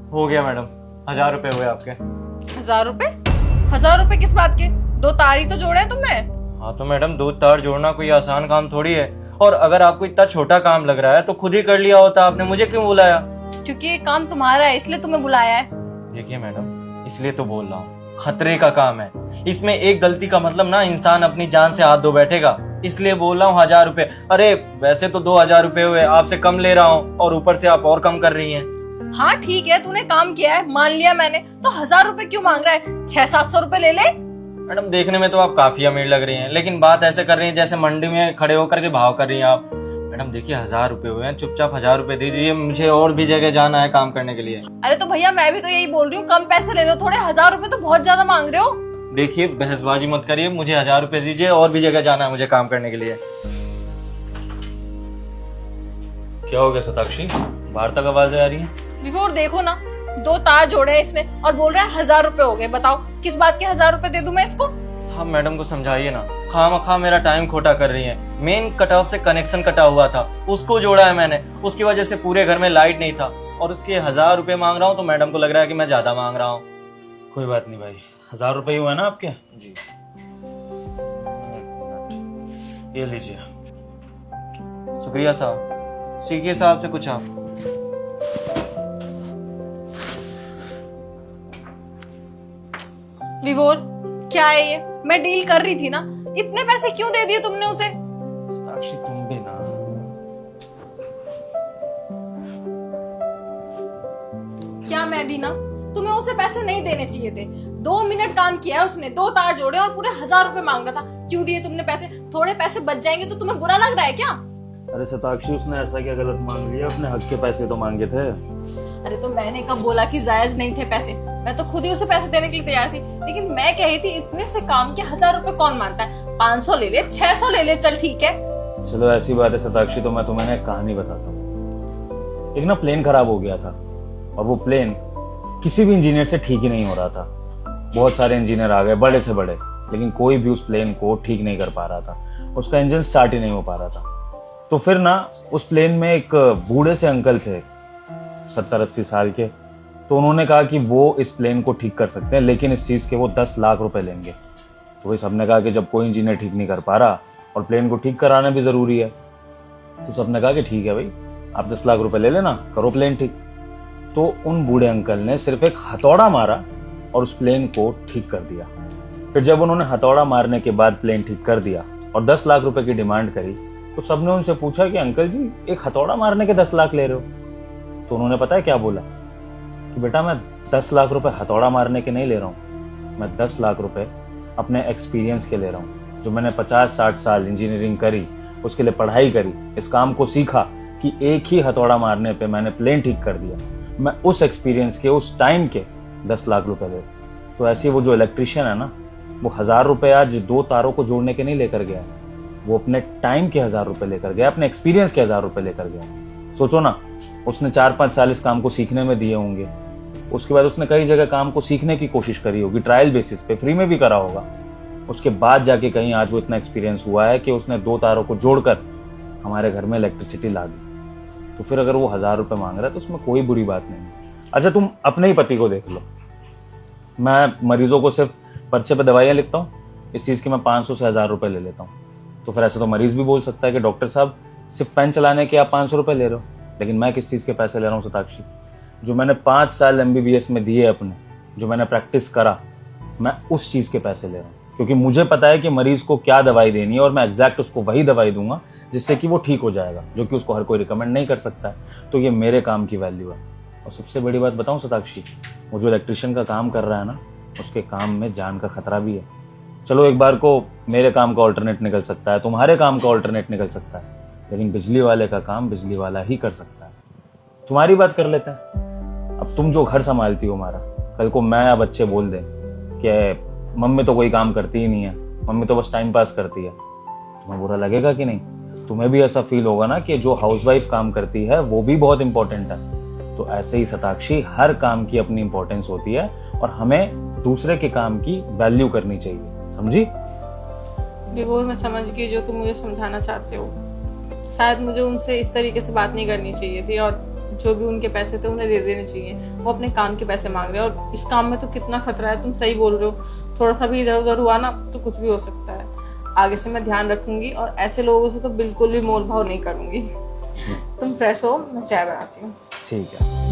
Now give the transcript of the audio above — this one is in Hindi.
हो गया मैडम, 1000 रुपए हुए आपके। 1000 रुपए? 1000 रुपए किस बात के? 2 तार ही तो जोड़े हैं तुमने। हाँ तो मैडम, 2 तार जोड़ना कोई आसान काम थोड़ी है। और अगर आपको इतना छोटा काम लग रहा है तो खुद ही कर लिया होता, आपने मुझे क्यों बुलाया? क्योंकि ये काम तुम्हारा है इसलिए तुम्हें बुलाया है। देखिए मैडम, इसलिए तो बोल रहा हूँ, खतरे का काम है। इसमें एक गलती का मतलब ना इंसान अपनी जान से हाथ धो बैठेगा। इसलिए बोल रहा हूँ 1000 रुपए। अरे वैसे तो 2000 रुपए हुए, आपसे कम ले रहा हूँ और ऊपर से आप और कम कर रही हैं। हाँ ठीक है, तूने काम किया है, मान लिया मैंने, तो 1000 रुपए क्यों मांग रहा है? 600-700 रुपए ले ले। मैडम देखने में तो आप काफी अमीर लग रही हैं, लेकिन बात ऐसे कर रही हैं जैसे मंडी में खड़े होकर के भाव कर रही हैं आप। मैडम देखिए, 1000 रुपए हुए हैं, चुपचाप 1000 रुपए दीजिए, मुझे और भी जगह जाना है काम करने के लिए। अरे तो भैया मैं भी तो यही बोल रही हूँ, कम पैसे ले लो थोड़े। 1000 रुपए तो बहुत ज्यादा मांग रहे हो। देखिए बहसबाजी मत करिए, मुझे 1000 रुपए दीजिए, और भी जगह जाना है मुझे काम करने के लिए। क्या हो गया साक्षी, बाहर तक आवाजें आ रही हैं? विभोर देखो ना, 2 तार जोड़े हैं इसने और बोल रहा है 1000 रुपए हो गए। बताओ किस बात के 1000 रुपए दे दूं मैं इसको? साहब मैडम को समझाइए ना, खामखा मेरा टाइम खोटा कर रही है। मेन कट ऑफ से कनेक्शन कटा हुआ था, उसको जोड़ा है मैंने, उसकी वजह से पूरे घर में लाइट नहीं था, और उसके 1000 रुपए मांग रहा हूँ तो मैडम को लग रहा है कि मैं ज्यादा मांग रहा हूँ। कोई बात नहीं भाई, 1000 रुपए ही हुआ ना आपके? जी ये लीजिए। शुक्रिया साहब, सीखिए साहब से कुछ आप। विभोर क्या है ये? मैं डील कर रही थी ना, इतने पैसे क्यों दे दिए तुमने उसे? साक्षी तुम भी ना। क्या मैं भी ना? तुम्हें उसे पैसे नहीं देने चाहिए थे। 2 मिनट काम किया है उसने, 2 तार जोड़े और पूरे 1000 रुपए मांग रहा था। क्यों दिए तुमने पैसे? थोड़े पैसे बच जाएंगे तो तुम्हें बुरा लग रहा है क्या? अरे साक्षी, उसने ऐसा क्या गलत मांग लिया? अपने हक के पैसे तो मांगे थे। अरे तो मैंने कब बोला कि जायज नहीं थे पैसे? मैं तो खुद ही उसे पैसे देने के लिए तैयार थी, लेकिन मैं कह रही थी इतने से काम के 1000 रुपए कौन मानता है? 500 ले ले, 600 ले ले, चल ठीक है। चलो ऐसी बात है साक्षी, तो मैं तुम्हें एक कहानी बताता हूँ। एक ना प्लेन खराब हो गया था, और वो प्लेन किसी भी इंजीनियर से ठीक ही नहीं हो रहा था। बहुत सारे इंजीनियर आ गए, बड़े से बड़े, लेकिन कोई भी उस प्लेन को ठीक नहीं कर पा रहा था। उसका इंजन स्टार्ट ही नहीं हो पा रहा था। तो फिर ना उस प्लेन में एक बूढ़े से अंकल थे, 70-80 साल के। तो उन्होंने कहा कि वो इस प्लेन को ठीक कर सकते हैं, लेकिन इस चीज के वो 10 लाख रुपए लेंगे। तो वही सबने कहा कि जब कोई इंजीनियर ठीक नहीं कर पा रहा और प्लेन को ठीक कराना भी जरूरी है, तो सबने कहा कि ठीक है भाई, आप 10 लाख रुपए ले लेना, करो प्लेन ठीक। तो उन बूढ़े अंकल ने सिर्फ एक हथौड़ा मारा और उस प्लेन को ठीक कर दिया। फिर जब उन्होंने हथौड़ा मारने के बाद प्लेन ठीक कर दिया और 10 लाख रुपए की डिमांड करी, तो सबने उनसे पूछा कि अंकल जी, एक हथौड़ा मारने के 10 लाख ले रहे हो? तो उन्होंने पता है क्या बोला कि बेटा, मैं 10 लाख रुपए हथौड़ा मारने के नहीं ले रहा हूँ, मैं 10 लाख रुपए अपने एक्सपीरियंस के ले रहा हूँ। जो मैंने 50-60 साल इंजीनियरिंग करी, उसके लिए पढ़ाई करी, इस काम को सीखा कि एक ही हथौड़ा मारने पे मैंने प्लेन ठीक कर दिया, मैं उस एक्सपीरियंस के, उस टाइम के 10 लाख रुपए ले। तो ऐसे वो जो इलेक्ट्रिशियन है ना, वो 1000 रुपए आज 2 तारों को जोड़ने के नहीं लेकर गया, वो अपने टाइम के 1000 रुपए लेकर गया, अपने एक्सपीरियंस के 1000 रुपए लेकर गया। सोचो ना, उसने 4-5 साल इस काम को सीखने में दिए होंगे। उसके बाद उसने कई जगह काम को सीखने की कोशिश करी होगी, ट्रायल बेसिस पे, फ्री में भी करा होगा। उसके बाद जाके कहीं आज वो इतना एक्सपीरियंस हुआ है कि उसने 2 तारों को जोड़कर हमारे घर में इलेक्ट्रिसिटी ला दी। तो फिर अगर वो 1000 रुपए मांग रहा है तो उसमें कोई बुरी बात नहीं है। अच्छा तुम अपने ही पति को देख लो, मैं मरीजों को सिर्फ पर्चे पे दवाइयां लिखता हूँ, इस चीज की मैं 500 से 1000 रुपए ले लेता हूँ। तो फिर ऐसे तो मरीज भी बोल सकता है कि डॉक्टर साहब, सिर्फ पेन चलाने के आप 500 रुपए ले रहे हो, लेकिन मैं किस चीज के पैसे ले रहा हूँ साक्षी? जो मैंने 5 साल MBBS में दिए अपने, जो मैंने प्रैक्टिस करा, मैं उस चीज के पैसे ले रहा हूँ। क्योंकि मुझे पता है कि मरीज को क्या दवाई देनी है और मैं एग्जैक्ट उसको वही दवाई दूंगा जिससे कि वो ठीक हो जाएगा, जो कि उसको हर कोई रिकमेंड नहीं कर सकता है। तो ये मेरे काम की वैल्यू है। और सबसे बड़ी बात बताऊं साक्षी, वो जो इलेक्ट्रिशियन का काम कर रहा है ना, उसके काम में जान का खतरा भी है। चलो एक बार को मेरे काम का ऑल्टरनेट निकल सकता है, तुम्हारे काम का ऑल्टरनेट निकल सकता है, लेकिन बिजली वाले का काम बिजली वाला ही कर सकता है। तुम्हारी बात कर लेते हैं। अब तुम जो घर संभालती हो हमारा, कल को मैं या बच्चे बोल दें कि मम्मी तो कोई काम करती ही नहीं है, मम्मी तो बस टाइम पास करती है, तुम्हें बुरा लगेगा कि नहीं? तुम्हें भी ऐसा फील होगा ना कि जो हाउसवाइफ काम करती है वो भी बहुत इंपॉर्टेंट है। तो ऐसे ही साक्षी, हर काम की अपनी इंपॉर्टेंस होती है और हमें दूसरे के काम की वैल्यू करनी चाहिए, समझी? विभोर मैं समझ गई जो तुम मुझे समझाना चाहते हो। शायद मुझे उनसे इस तरीके से बात नहीं करनी चाहिए थी और जो भी उनके पैसे थे उन्हें दे देने चाहिए। वो अपने काम के पैसे मांग रहे हैं और इस काम में तो कितना खतरा है, तुम सही बोल रहे हो। थोड़ा सा भी इधर उधर हुआ ना तो कुछ भी हो सकता है। आगे से मैं ध्यान रखूंगी और ऐसे लोगों से तो बिल्कुल भी मोल भाव नहीं करूंगी। तुम फ्रेश हो, मैं चाय बनाती हूँ। ठीक है।